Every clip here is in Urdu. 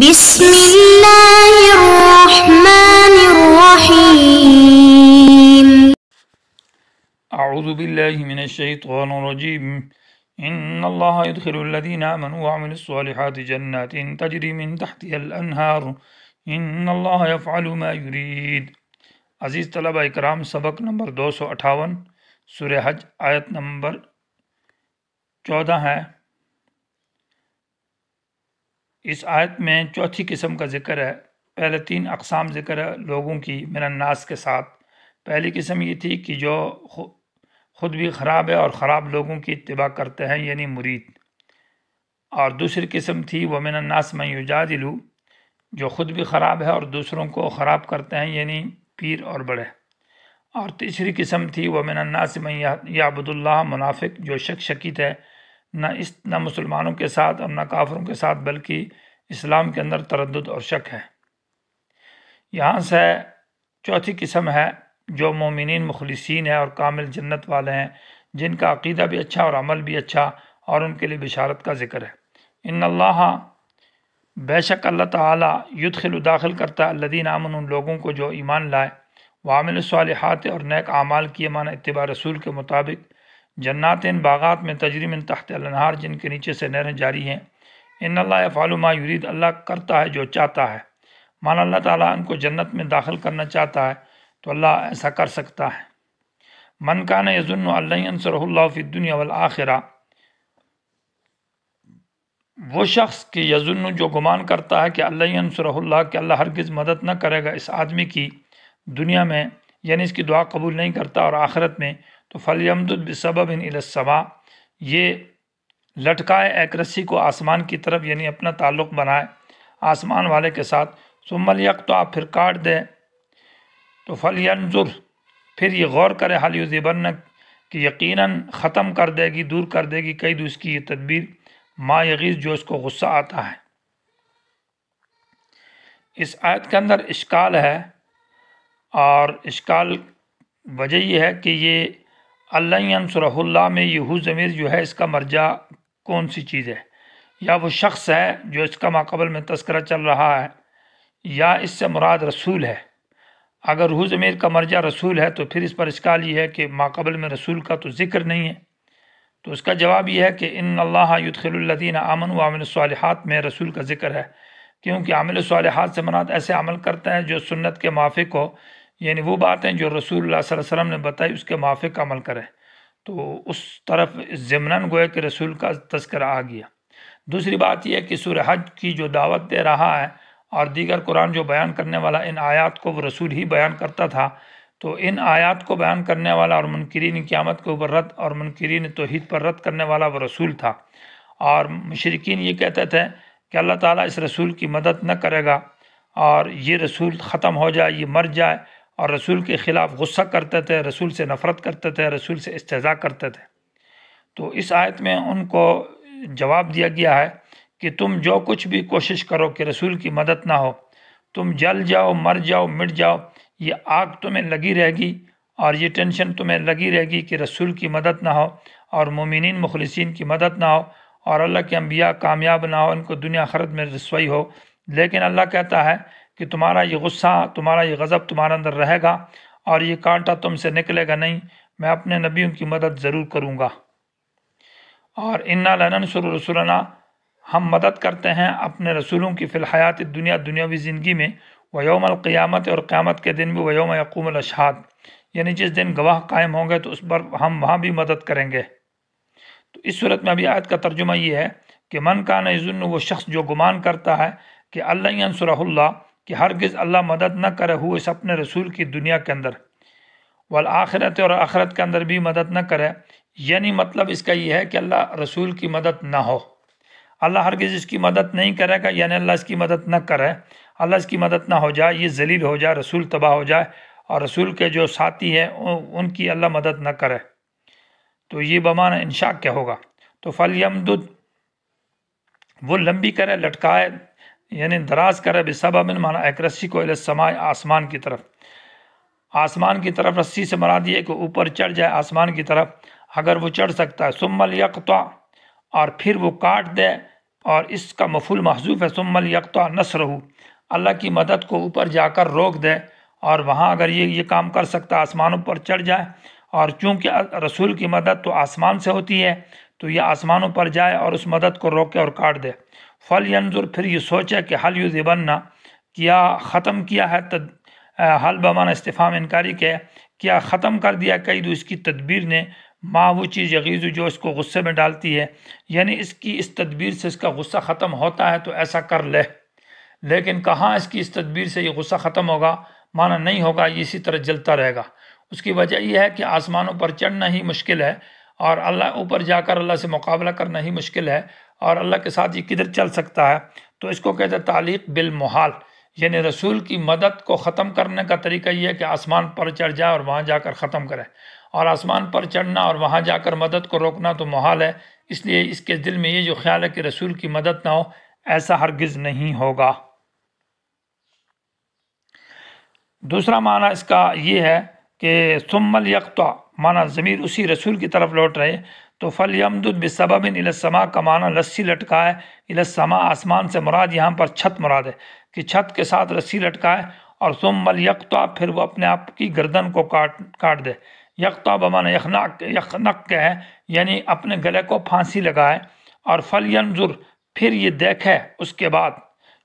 بسم اللہ الرحمن الرحیم اعوذ باللہ من الشیطان الرجیم ان اللہ يدخل الذین آمنوا وعملوا الصالحات جنات تجری من تحتها الانہار ان اللہ یفعل ما یرید۔ عزیز طلبہ اکرام، سبق نمبر 258 سورہ حج آیت نمبر 14 ہے۔ اس آیت میں چوتھی قسم کا ذکر ہے۔ پہلے 3 اقسام ذکر ہے لوگوں کی من الناس کے ساتھ۔ پہلی قسم یہ تھی کہ جو خود بھی خراب ہے اور خراب لوگوں کی اتباع کرتے ہیں، یعنی مرید۔ اور دوسری قسم تھی وَمِنَ النَّاسِ مَن يُجَادِلُ، جو خود بھی خراب ہے اور دوسروں کو خراب کرتے ہیں، یعنی پیر اور بڑے۔ اور تیسری قسم تھی وَمِنَ النَّاسِ مَن يَعْبُدُ اللَّهَ، منافق جو شکیت ہے، نہ مسلمانوں کے ساتھ اور نہ کافروں کے ساتھ، بلکہ اسلام کے اندر تردد اور شک ہے۔ یہاں سے چوتھی قسم ہے جو مومنین مخلصین ہیں اور کامل جنت والے ہیں، جن کا عقیدہ بھی اچھا اور عمل بھی اچھا، اور ان کے لیے بشارت کا ذکر ہے۔ ان اللہ، بے شک اللہ تعالیٰ، یدخل داخل کرتا ہے الذین آمنوا، ان لوگوں کو جو ایمان لائے، وعمل الصالحات اور نیک اعمال کیے، معنی اتباع رسول کے مطابق، جنات باغات میں تجری من تحت الانہار، جن کے نیچے سے نہریں جاری ہیں۔ ان اللہ یفعل ما یرید، اللہ کرتا ہے جو چاہتا ہے، مانا اللہ تعالیٰ ان کو جنت میں داخل کرنا چاہتا ہے تو اللہ ایسا کر سکتا ہے۔ من کان یظن ان لن ینصرہ اللہ فی الدنیا والآخرہ، وہ شخص کہ یظن جو گمان کرتا ہے کہ اللہ ینصرہ اللہ، کہ اللہ ہرگز مدد نہ کرے گا اس آدمی کی دنیا میں، یعنی اس کی دعا قبول نہیں کرتا، اور آخرت میں، تو فلیمدد بسبب الی السماء، یہ لٹکائے ایک رسی کو آسمان کی طرف، یعنی اپنا تعلق بنائے آسمان والے کے ساتھ، ثم لیقطع، پھر کاٹ دے، تو فلینظر، پھر یہ غور کرے، حل یذہبن، کہ یقیناً ختم کر دے گی، دور کر دے گی، کئی اس کی یہ تدبیر، ما یغیظ، جو اس کو غصہ آتا ہے۔ اس آیت کے اندر اشکال ہے، اور اشکال وجہ یہ ہے کہ یہ اللہ ینصرہ اللہ میں یہ ہو ضمیر جو ہے، اس کا مرجع کون سی چیز ہے؟ یا وہ شخص ہے جو اس کا ماقبل میں تذکرہ چل رہا ہے، یا اس سے مراد رسول ہے؟ اگر ہو ضمیر کا مرجع رسول ہے تو پھر اس پر اشکال یہ ہے کہ ماقبل میں رسول کا تو ذکر نہیں ہے۔ تو اس کا جواب یہ ہے کہ ان اللہ یدخل الذین آمنوا وعملوا الصالحات میں رسول کا ذکر ہے، کیونکہ عامل الصالحات سے مراد ایسے عمل کرتے ہیں جو سنت کے موافق ہو، یعنی وہ باتیں جو رسول اللہ صلی اللہ علیہ وسلم نے بتائی اس کے موافق عمل کرے، تو اس طرف ضمناً گویا کہ رسول کا تذکرہ آ گیا۔ دوسری بات یہ ہے کہ سورہ حج کی جو دعوت دے رہا ہے اور دیگر قرآن جو بیان کرنے والا، ان آیات کو وہ رسول ہی بیان کرتا تھا، تو ان آیات کو بیان کرنے والا اور منکرین قیامت کے اوپر رد اور منکرین توحید پر رد کرنے والا وہ رسول تھا۔ اور مشرکین یہ کہتے تھے کہ اللہ تعالیٰ اس رسول کی مدد نہ کرے گا، اور یہ رسول ختم ہو جائے، یہ مر جائے، اور رسول کے خلاف غصہ کرتے تھے، رسول سے نفرت کرتے تھے، رسول سے استہزاء کرتے تھے۔ تو اس آیت میں ان کو جواب دیا گیا ہے کہ تم جو کچھ بھی کوشش کرو کہ رسول کی مدد نہ ہو، تم جل جاؤ، مر جاؤ، مٹ جاؤ، یہ آگ تمہیں لگی رہے گی، اور یہ ٹینشن تمہیں لگی رہے گی کہ رسول کی مدد نہ ہو، اور مومنین مخلصین کی مدد نہ ہو، اور اللہ کے انبیاء کامیاب نہ ہو، ان کو دنیا آخرت میں رسوائی ہو۔ لیکن اللہ کہتا ہے کہ تمہارا یہ غصہ، تمہارا یہ غضب تمہارے اندر رہے گا، اور یہ کانٹا تم سے نکلے گا نہیں، میں اپنے نبیوں کی مدد ضرور کروں گا۔ اور انا لننصر رسلنا، ہم مدد کرتے ہیں اپنے رسولوں کی فی الحیات الدنیا، دنیاوی زندگی میں، ویوم القیامت، اور قیامت کے دن بھی، ویوم یقوم الاشہاد، یعنی جس دن گواہ قائم ہوں گے تو اس پر ہم وہاں بھی مدد کریں گے۔ تو اس صورت میں ابھی آیت کا ترجمہ یہ ہے کہ من کان یظن، وہ شخص جو گمان کرتا ہے کہ اللہ ینصرہ اللہ، کہ ہرگز اللہ مدد نہ کرے ہو اس اپنے رسول کی دنیا کے اندر، والآخرت، اور آخرت کے اندر بھی مدد نہ کرے، یعنی مطلب اس کا یہ ہے کہ اللہ رسول کی مدد نہ ہو، اللہ ہرگز اس کی مدد نہیں کرے گا، یعنی اللہ اس کی مدد نہ کرے، اللہ اس کی مدد نہ ہو جائے، یہ ذلیل ہو جائے، رسول تباہ ہو جائے، اور رسول کے جو ساتھی ہیں ان کی اللہ مدد نہ کرے، تو یہ بمعنی انشاء کیا ہوگا؟ تو فلیمدد، وہ لمبی کرے، لٹکائے، یعنی دراز کرے، بسبب، معنی ایک رسی کو، الی السماء، آسمان کی طرف، آسمان کی طرف رسی سے مراد یہ ہے کہ اوپر چڑھ جائے آسمان کی طرف، اگر وہ چڑھ سکتا ہے، ثم لیقطع، اور پھر وہ کاٹ دے، اور اس کا مفعول محذوف ہے، ثم لیقطع نصرہ، اللہ کی مدد کو اوپر جا کر روک دے، اور وہاں اگر یہ کام کر سکتا آسمانوں پر چڑھ جائے، اور چونکہ رسول کی مدد تو آسمان سے ہوتی ہے تو یہ آسمانوں پر جائے اور اس مدد کو روکے اور کاٹ دے۔ فَلْيَنْظُرْ، پھر یہ سوچے کہ حَلْ يُذْهِبَنَّ، کیا ختم کیا ہے حل بمعنی استفہام انکاری کے، کیا ختم کر دیا قید اس کی تدبیر نے، ماں وہ چیز یغیظ جو اس کو غصے میں ڈالتی ہے، یعنی اس کی اس تدبیر سے اس کا غصہ ختم ہوتا ہے تو ایسا کر لے، لیکن کہاں اس کی اس تدبیر سے یہ غصہ ختم ہوگا، معنی نہیں ہوگا، یہ اسی طرح جلتا رہے گا۔ اس کی وجہ یہ ہے کہ آسمانوں پر چڑھنا ہی مشکل ہے، اور اللہ اوپر جا کر اللہ سے مقابلہ کرنا ہی مشکل ہے، اور اللہ کے ساتھ یہ کدھر چل سکتا ہے، تو اس کو کہتے ہیں تعلیق بالمحال، یعنی رسول کی مدد کو ختم کرنے کا طریقہ یہ ہے کہ آسمان پر چڑھ جائے اور وہاں جا کر ختم کرے، اور آسمان پر چڑھنا اور وہاں جا کر مدد کو روکنا تو محال ہے، اس لیے اس کے دل میں یہ جو خیال ہے کہ رسول کی مدد نہ ہو، ایسا ہرگز نہیں ہوگا۔ دوسرا معنی اس کا یہ ہے کہ ثم لیقطع، معنی ضمیر اسی رسول کی طرف لوٹ رہے، تو فلیمدد بسبب الی السماء کا معنی رسی لٹکائے، الی السماء آسمان سے مراد یہاں پر چھت مراد ہے کہ چھت کے ساتھ رسی لٹکائے، اور ثم لیقطع پھر وہ اپنے آپ کی گردن کو کاٹ دے۔ یقطع بمعنی یخنق کے ہے، یعنی اپنے گلے کو پھانسی لگائے، اور فلینظر پھر یہ دیکھے اس کے بعد،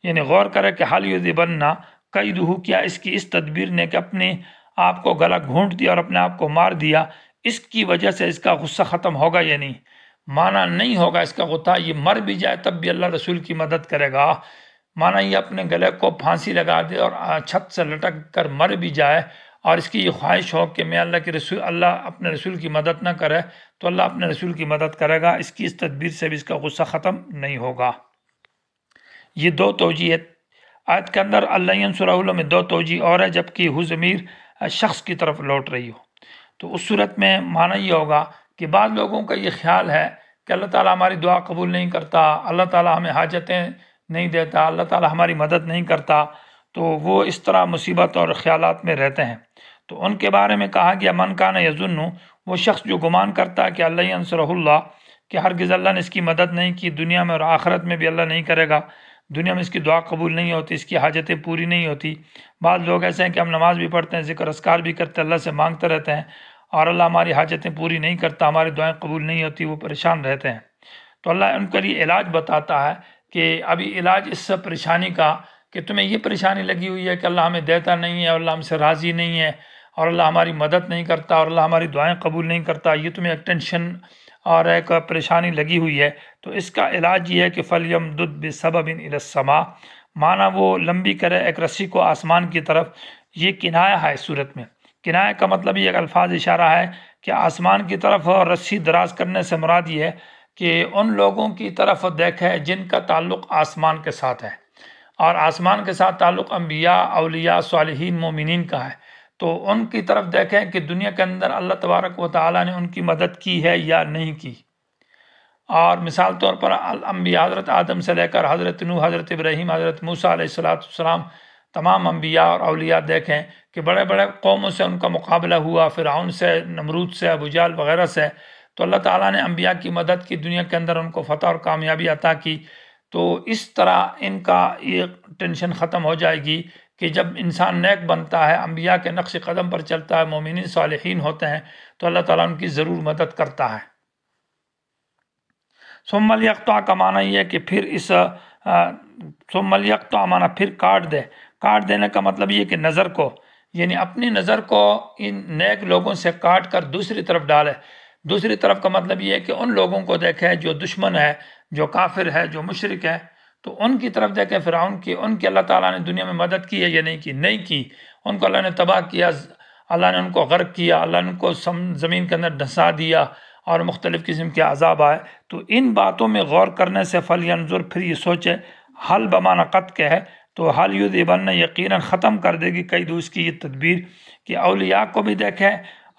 یعنی غور کرے کہ حل یذبن قیدہ، کیا اس کی اس تدبیر نے کہ اپنے آپ کو گلا گھونٹ دیا اور اپنے آپ کو مار دیا، اس کی وجہ سے اس کا غصہ ختم ہوگا یا نہیں، معنی نہیں ہوگا اس کا غصہ، یہ مر بھی جائے تب بھی اللہ رسول کی مدد کرے گا، معنی یہ اپنے گلے کو پھانسی لگا دے اور چھت سے لٹک کر مر بھی جائے، اور اس کی یہ خواہش ہو کہ میں اللہ اپنے رسول کی مدد نہ کرے تو اللہ اپنے رسول کی مدد کرے گا، اس کی اس تدبیر سے بھی اس کا غصہ ختم نہیں ہوگا۔ یہ دو توجیہ ہے آیت کے اندر، اللہ ینصرہ میں دو توجیہ اور ہے، جبکہ ہو ضمیر شخص کی طرف لوٹ رہی ہو، تو اس صورت میں معنی یہ ہوگا کہ بعض لوگوں کا یہ خیال ہے کہ اللہ تعالیٰ ہماری دعا قبول نہیں کرتا، اللہ تعالیٰ ہمیں حاجتیں نہیں دیتا، اللہ تعالیٰ ہماری مدد نہیں کرتا، تو وہ اس طرح مصیبت اور خیالات میں رہتے ہیں۔ تو ان کے بارے میں کہا گیا من کان یظن، وہ شخص جو گمان کرتا ہے کہ اللہ ینصرہ اللہ، کہ ہرگز اللہ نے اس کی مدد نہیں کی، دنیا میں اور آخرت میں بھی اللہ نہیں کرے گا، دنیا میں اس کی دعا قبول نہیں ہوتی، اس کی حاجتیں پوری نہیں ہوتی۔ بعض لوگ ایسے ہیں کہ ہم نماز بھی پڑھتے ہیں، ذکر اذکار بھی کرتے ہیں، اللہ سے مانگتے رہتے ہیں، اور اللہ ہماری حاجتیں پوری نہیں کرتا، ہماری دعائیں قبول نہیں ہوتی، وہ پریشان رہتے ہیں۔ تو اللہ ان کے لیے علاج بتاتا ہے کہ ابھی علاج اس پریشانی کا کہ تمہیں یہ پریشانی لگی ہوئی ہے کہ اللہ ہمیں دیتا نہیں ہے، اور اللہ ہم سے راضی نہیں ہے، اور اللہ ہماری مدد نہیں کرتا، اور اللہ ہماری دعائیں قبول نہیں کرتا، یہ تمہیں ایک ٹینشن اور ایک پریشانی لگی ہوئی ہے، تو اس کا علاج یہ ہے کہ فَلْيَمْدُدْ بِسَبَبٍ إِلَى السَّمَاءِ، معنی وہ لمبی کرے ایک رسی کو آسمان کی طرف۔ یہ کنایہ ہے اس صورت میں، کنایہ کا مطلب یہ ایک الفاظ اشارہ ہے کہ آسمان کی طرف رسی دراز کرنے سے مراد یہ ہے کہ ان لوگوں کی طرف دیکھے جن کا تعلق آسمان کے ساتھ ہے، اور آسمان کے ساتھ تعلق انبیاء، اولیاء، صالحین، مومنین کا ہے، تو ان کی طرف دیکھیں کہ دنیا کے اندر اللہ تبارک و تعالیٰ نے ان کی مدد کی ہے یا نہیں کی۔ اور مثال طور پر انبیاء حضرت آدم سے لے کر حضرت نوح، حضرت ابراہیم، حضرت موسیٰ علیہ السلام، تمام انبیاء اور اولیاء دیکھیں کہ بڑے بڑے قوموں سے ان کا مقابلہ ہوا، فرعون سے، نمرود سے، ابو جہل وغیرہ سے، تو اللہ تعالیٰ نے انبیاء کی مدد کی، دنیا کے اندر ان کو فتح اور کامیابی عطا کی۔ تو اس طرح ان کا یہ ٹینشن ختم ہو جائے گی کہ جب انسان نیک بنتا ہے، انبیاء کے نقش قدم پر چلتا ہے، مومنین صالحین ہوتے ہیں، تو اللہ تعالیٰ ان کی ضرور مدد کرتا ہے۔ ثم لیقطع کا معنی یہ ہے کہ پھر اس ثم لیقطع معنی پھر کاٹ دے، کاٹ دینے کا مطلب یہ کہ نظر کو، یعنی اپنی نظر کو ان نیک لوگوں سے کاٹ کر دوسری طرف ڈالے۔ دوسری طرف کا مطلب یہ ہے کہ ان لوگوں کو دیکھے جو دشمن ہے، جو کافر ہے، جو مشرک ہے، تو ان کی طرف دیکھیں، فرعون کی، ان کی اللہ تعالیٰ نے دنیا میں مدد کی ہے یا نہیں کی؟ نہیں کی، ان کو اللہ نے تباہ کیا، اللہ نے ان کو غرق کیا، اللہ نے ان کو زمین کے اندر دھسا دیا، اور مختلف قسم کے عذاب آئے۔ تو ان باتوں میں غور کرنے سے فَلْيَنْظُرْ پھر یہ سوچے، حل بمعنی قط کے ہے، تو حل یذھبن یقیناً ختم کر دے گی قید اس کی یہ تدبیر، کہ اولیاء کو بھی دیکھیں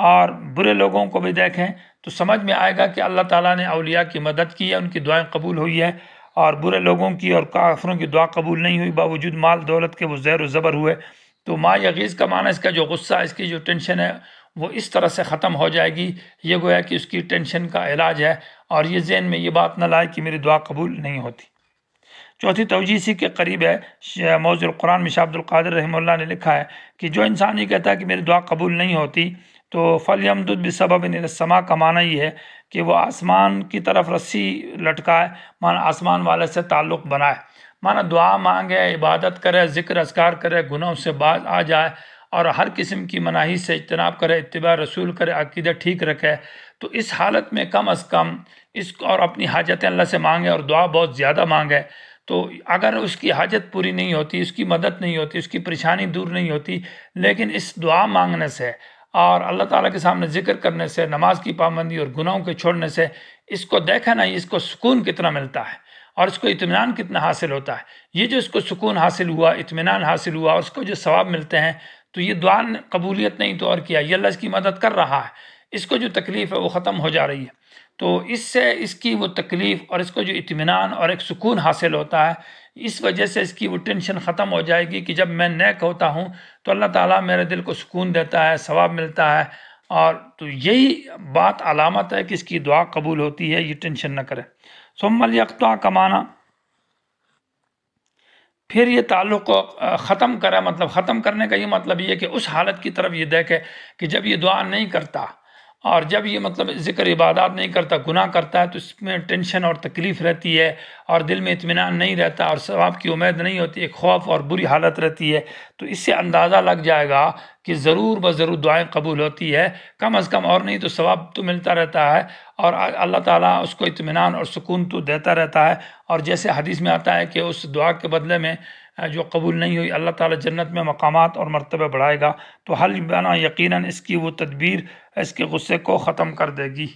اور برے لوگوں کو بھی دیکھیں، تو سمجھ میں آئے گا کہ اللہ تعالیٰ نے اولیاء کی مدد کی ہے، ان کی دعائیں قبول ہوئی ہے، اور برے لوگوں کی اور کافروں کی دعا قبول نہیں ہوئی، باوجود مال دولت کے وہ زیر و زبر ہوئے۔ تو ما یغیظ کا معنی اس کا جو غصہ، اس کی جو ٹینشن ہے، وہ اس طرح سے ختم ہو جائے گی، یہ گویا کہ اس کی ٹینشن کا علاج ہے، اور یہ ذہن میں یہ بات نہ لائے کہ میری دعا قبول نہیں ہوتی۔ چوتھی توجیہ اسی کے قریب ہے، موضوع القرآن میں شاہ عبد القادر رحمہ اللہ نے لکھا ہے کہ جو انسان یہ کہتا ہے کہ میری دعا قبول نہیں ہوتی تو فلیمدد بسبب الی السماء کا معنی یہ ہے کہ وہ آسمان کی طرف رسی لٹکائے، معنی آسمان والے سے تعلق بنائے، معنی دعا مانگے، عبادت کرے، ذکر اذکار کرے، گناہوں سے باز آ جائے اور ہر قسم کی مناہی سے اجتناب کرے، اتباع رسول کرے، عقیدہ ٹھیک رکھے، تو اس حالت میں کم از کم اس کو اور اپنی حاجتیں اللہ سے مانگے اور دعا بہت زیادہ مانگے، تو اگر اس کی حاجت پوری نہیں ہوتی، اس کی مدد نہیں ہوتی، اس کی پریشانی دور نہیں ہوتی، لیکن اس دعا مانگنے سے اور اللہ تعالیٰ کے سامنے ذکر کرنے سے، نماز کی پابندی اور گناہوں کے چھوڑنے سے اس کو دیکھا نا، اس کو سکون کتنا ملتا ہے اور اس کو اطمینان کتنا حاصل ہوتا ہے۔ یہ جو اس کو سکون حاصل ہوا، اطمینان حاصل ہوا اور اس کو جو ثواب ملتے ہیں، تو یہ دعا قبولیت نہیں تو اور کیا، یہ اللہ اس کی مدد کر رہا ہے، اس کو جو تکلیف ہے وہ ختم ہو جا رہی ہے، تو اس سے اس کی وہ تکلیف اور اس کو جو اطمینان اور ایک سکون حاصل ہوتا ہے، اس وجہ سے اس کی وہ ٹینشن ختم ہو جائے گی کہ جب میں نیک ہوتا ہوں تو اللہ تعالیٰ میرے دل کو سکون دیتا ہے، ثواب ملتا ہے، اور تو یہی بات علامت ہے کہ اس کی دعا قبول ہوتی ہے، یہ ٹینشن نہ کرے۔ ثم الیقطع کا معنی پھر یہ تعلق کو ختم کرے، مطلب ختم کرنے کا یہ مطلب یہ ہے کہ اس حالت کی طرف یہ دیکھے کہ جب یہ دعا نہیں کرتا اور جب یہ مطلب ذکر عبادات نہیں کرتا، گناہ کرتا ہے، تو اس میں ٹینشن اور تکلیف رہتی ہے اور دل میں اطمینان نہیں رہتا اور ثواب کی امید نہیں ہوتی، ایک خوف اور بری حالت رہتی ہے، تو اس سے اندازہ لگ جائے گا کہ ضرور بضرور دعائیں قبول ہوتی ہے، کم از کم اور نہیں تو ثواب تو ملتا رہتا ہے اور اللہ تعالیٰ اس کو اطمینان اور سکون تو دیتا رہتا ہے، اور جیسے حدیث میں آتا ہے کہ اس دعا کے بدلے میں جو قبول نہیں ہوئی اللہ تعالیٰ جنت میں مقامات اور مرتبہ بڑھائے گا، تو حل بنا یقیناً اس کی وہ تدبیر اس کے غصے کو ختم کر دے گی۔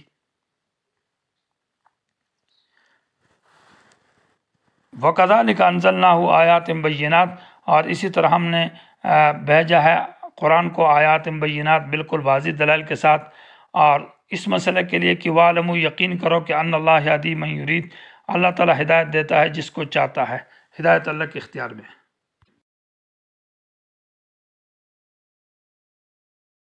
وَكَذَلِكَ أَنزَلْنَاهُ آيَاتٍ بَيِّنَاتٍ، اور اسی طرح ہم نے بھیجا ہے قرآن کو آیات بینات بالکل واضح دلائل کے ساتھ، اور اس مسئلے کے لیے کہ وَعْلَمُوا، یقین کرو کہ ان اللہ یہدی من یرید، اللہ تعالیٰ ہدایت دیتا ہے جس کو چاہتا ہے، ہدایت اللہ کے اختیار میں۔